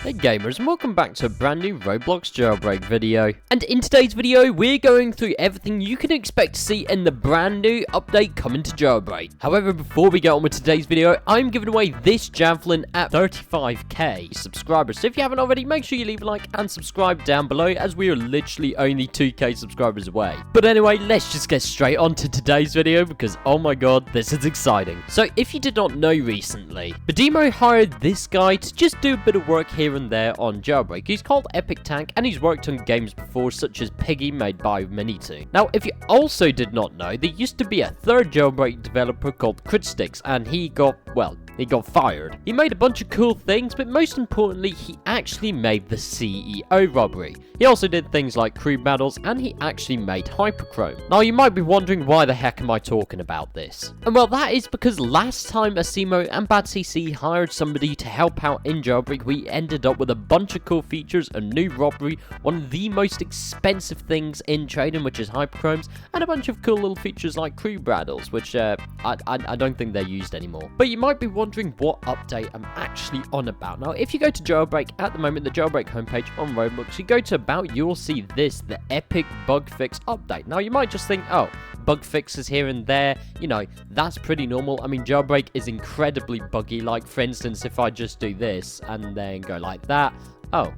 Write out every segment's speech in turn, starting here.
Hey gamers, and welcome back to a brand new Roblox Jailbreak video. And in today's video, we're going through everything you can expect to see in the brand new update coming to Jailbreak. However, before we get on with today's video, I'm giving away this Javelin at 35k subscribers. So if you haven't already, make sure you leave a like and subscribe down below, as we are literally only 2k subscribers away. But anyway, let's just get straight on to today's video, because oh my god, this is exciting. So if you did not know recently, Badimo hired this guy to just do a bit of work here and there on Jailbreak. He's called Epic Tank, and he's worked on games before, such as Piggy, made by Minito. Now, if you also did not know, there used to be a third Jailbreak developer called Critstix, and he got fired. He made a bunch of cool things, but most importantly, he actually made the CEO robbery. He also did things like crew battles, and he actually made Hyperchrome. Now, you might be wondering, why the heck am I talking about this? And well, that is because last time Asimo and BadCC hired somebody to help out in Jailbreak, we ended up with a bunch of cool features, a new robbery, one of the most expensive things in trading, which is Hyperchromes, and a bunch of cool little features like crew battles, which I don't think they're used anymore. But you might be wondering what update I'm actually on about. Now, if you go to Jailbreak at the moment, the Jailbreak homepage on Roblox, you go to About, you'll see this, the Epic Bug Fix Update. Now, you might just think, oh, bug fixes here and there, you know, that's pretty normal. I mean, Jailbreak is incredibly buggy. Like, for instance, if I just do this and then go like that, oh,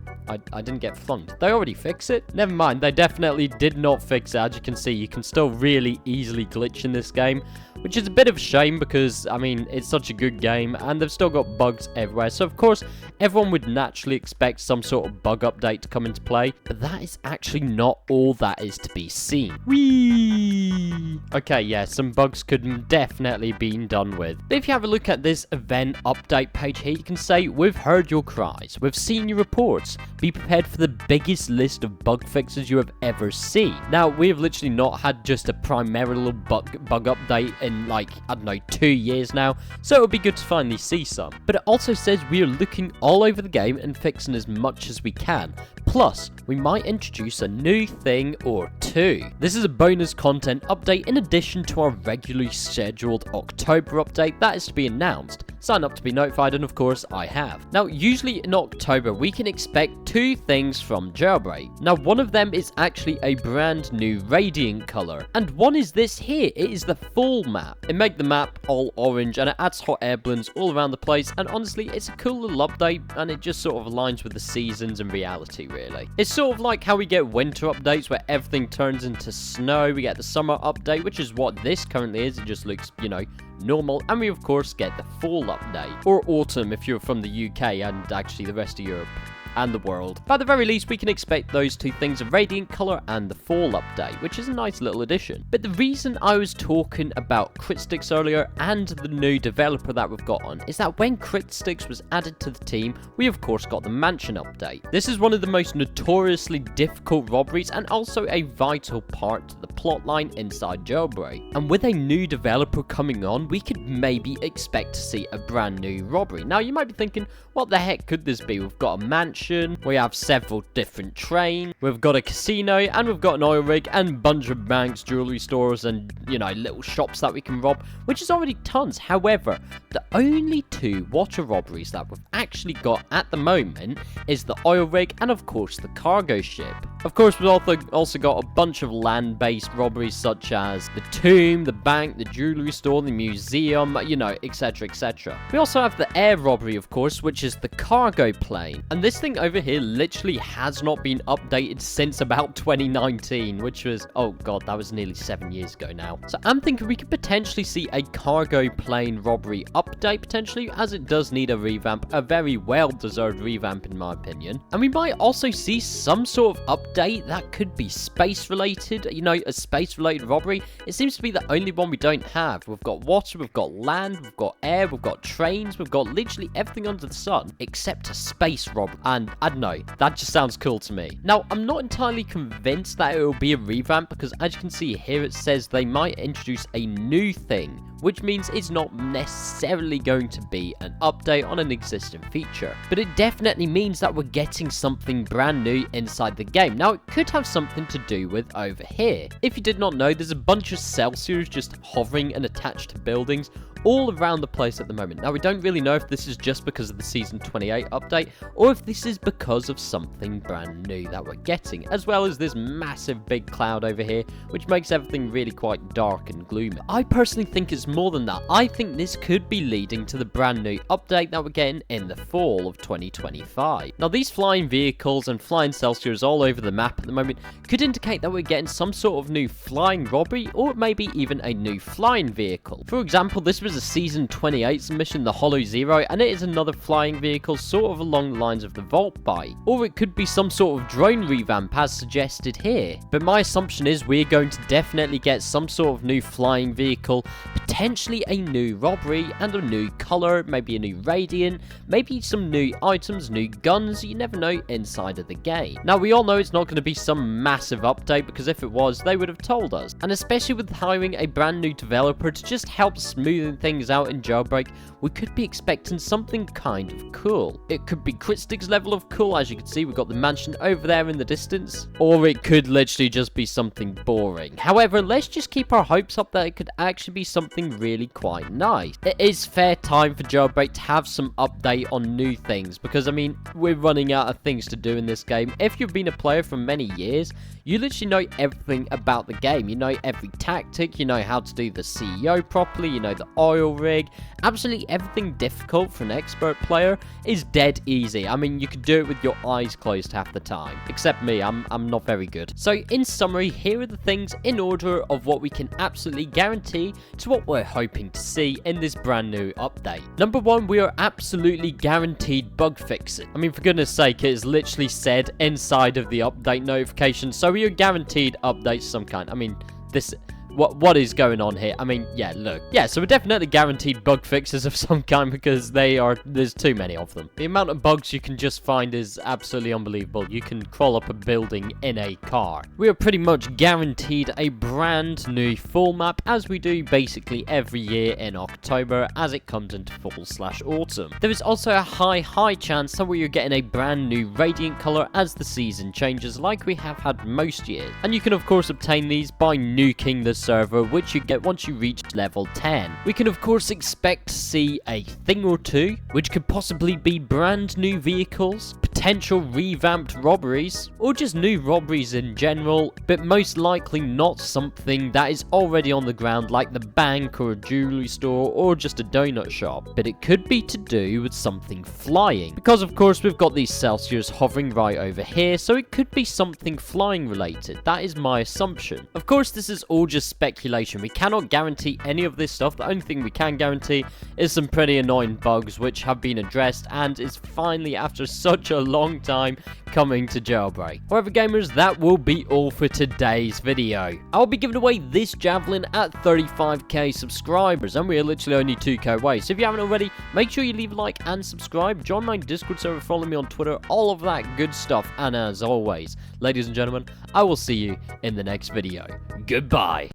I didn't get flunked. They already fix it? Never mind, they definitely did not fix it. As you can see, you can still really easily glitch in this game, which is a bit of a shame because, I mean, it's such a good game and they've still got bugs everywhere. So, of course, everyone would naturally expect some sort of bug update to come into play, but that is actually not all that is to be seen. Whee! Okay, yeah, some bugs could definitely be done with. But if you have a look at this event update page here, you can say, we've heard your cries, we've seen your reports, be prepared for the biggest list of bug fixes you have ever seen. Now, we have literally not had just a primary bug update in, like, I don't know, 2 years now, so it would be good to finally see some. But it also says we are looking all over the game and fixing as much as we can. Plus, we might introduce a new thing or two. This is a bonus content update in addition to our regularly scheduled October update that is to be announced. Sign up to be notified, and of course, I have. Now, usually in October, we can expect two things from Jailbreak. Now, one of them is actually a brand new radiant color, and one is this here. It is the full map. It makes the map all orange, and it adds hot air balloons all around the place, and honestly, it's a cool little update, and it just sort of aligns with the seasons and reality, really. It's sort of like how we get winter updates, where everything turns into snow. We get the summer update, which is what this currently is. It just looks, you know, normal, and we of course get the fall update, or autumn if you're from the UK and actually the rest of Europe and the world. But at the very least, we can expect those two things, a radiant color and the fall update, which is a nice little addition. But the reason I was talking about Critstix earlier and the new developer that we've got on is that when Critstix was added to the team, we of course got the mansion update. This is one of the most notoriously difficult robberies and also a vital part to the plotline inside Jailbreak. And with a new developer coming on, we could maybe expect to see a brand new robbery. Now, you might be thinking, what the heck could this be? We've got a mansion, we have several different trains, we've got a casino, and we've got an oil rig, and a bunch of banks, jewelry stores, and, you know, little shops that we can rob, which is already tons. However, the only two water robberies that we've actually got at the moment is the oil rig and, of course, the cargo ship. Of course, we've also got a bunch of land-based robberies, such as the tomb, the bank, the jewelry store, the museum, you know, etc, etc. We also have the air robbery, of course, which is the cargo plane. And this thing over here literally has not been updated since about 2019, which was, oh god, that was nearly 7 years ago now. So I'm thinking we could potentially see a cargo plane robbery update, potentially, as it does need a revamp, a very well-deserved revamp in my opinion. And we might also see some sort of update that could be space-related, you know, a space-related robbery. It seems to be the only one we don't have. We've got water, we've got land, we've got air, we've got trains, we've got literally everything under the sun, except a space robbery. And I don't know, that just sounds cool to me. Now, I'm not entirely convinced that it will be a revamp, because as you can see here, it says they might introduce a new thing, which means it's not necessarily going to be an update on an existing feature. But it definitely means that we're getting something brand new inside the game. Now, it could have something to do with over here. If you did not know, there's a bunch of Celsius just hovering and attached to buildings all around the place at the moment. Now, we don't really know if this is just because of the Season 28 update, or if this is because of something brand new that we're getting, as well as this massive big cloud over here, which makes everything really quite dark and gloomy. I personally think it's more than that. I think this could be leading to the brand new update that we're getting in the fall of 2025. Now, these flying vehicles and flying Celsius all over the map at the moment could indicate that we're getting some sort of new flying robbery, or maybe even a new flying vehicle. For example, this was a Season 28 submission, the Hollow Zero, and it is another flying vehicle sort of along the lines of the Vault Bite. Or it could be some sort of drone revamp as suggested here. But my assumption is we're going to definitely get some sort of new flying vehicle, potentially a new robbery and a new color, maybe a new radiant, maybe some new items, new guns, you never know, inside of the game. Now, we all know it's not going to be some massive update, because if it was, they would have told us. And especially with hiring a brand new developer to just help smoothen things out in Jailbreak, we could be expecting something kind of cool. It could be Critstick's level of cool, as you can see, we've got the mansion over there in the distance, or it could literally just be something boring. However, let's just keep our hopes up that it could actually be something really quite nice. It is fair time for Jailbreak to have some update on new things, because I mean, we're running out of things to do in this game. If you've been a player for many years, you literally know everything about the game. You know every tactic, you know how to do the CEO properly, you know the oil rig. Absolutely everything difficult for an expert player is dead easy. I mean, you could do it with your eyes closed half the time. Except me, I'm not very good. So in summary, here are the things in order of what we can absolutely guarantee to what we're hoping to see in this brand new update. Number one, we are absolutely guaranteed bug fixing. I mean, for goodness sake, it is literally said inside of the update notification, so we are guaranteed updates of some kind. I mean, this... What is going on here? I mean, yeah, look. Yeah, so we're definitely guaranteed bug fixes of some kind, because there's too many of them. The amount of bugs you can just find is absolutely unbelievable. You can crawl up a building in a car. We are pretty much guaranteed a brand new full map, as we do basically every year in October as it comes into fall/autumn. There is also a high chance that we are getting a brand new radiant color as the season changes, like we have had most years. And you can of course obtain these by nuking the server, which you get once you reach level 10. We can of course expect to see a thing or two, which could possibly be brand new vehicles, potential revamped robberies, or just new robberies in general, but most likely not something that is already on the ground like the bank or a jewelry store or just a donut shop. But it could be to do with something flying, because of course we've got these Celsius hovering right over here, so it could be something flying related. That is my assumption. Of course, this is all just speculation. We cannot guarantee any of this stuff. The only thing we can guarantee is some pretty annoying bugs which have been addressed and is finally, after such a long time, coming to Jailbreak. However, gamers, that will be all for today's video. I'll be giving away this javelin at 35k subscribers, and we are literally only 2k away. So if you haven't already, make sure you leave a like and subscribe. Join my Discord server, follow me on Twitter, all of that good stuff. And as always, ladies and gentlemen, I will see you in the next video. Goodbye.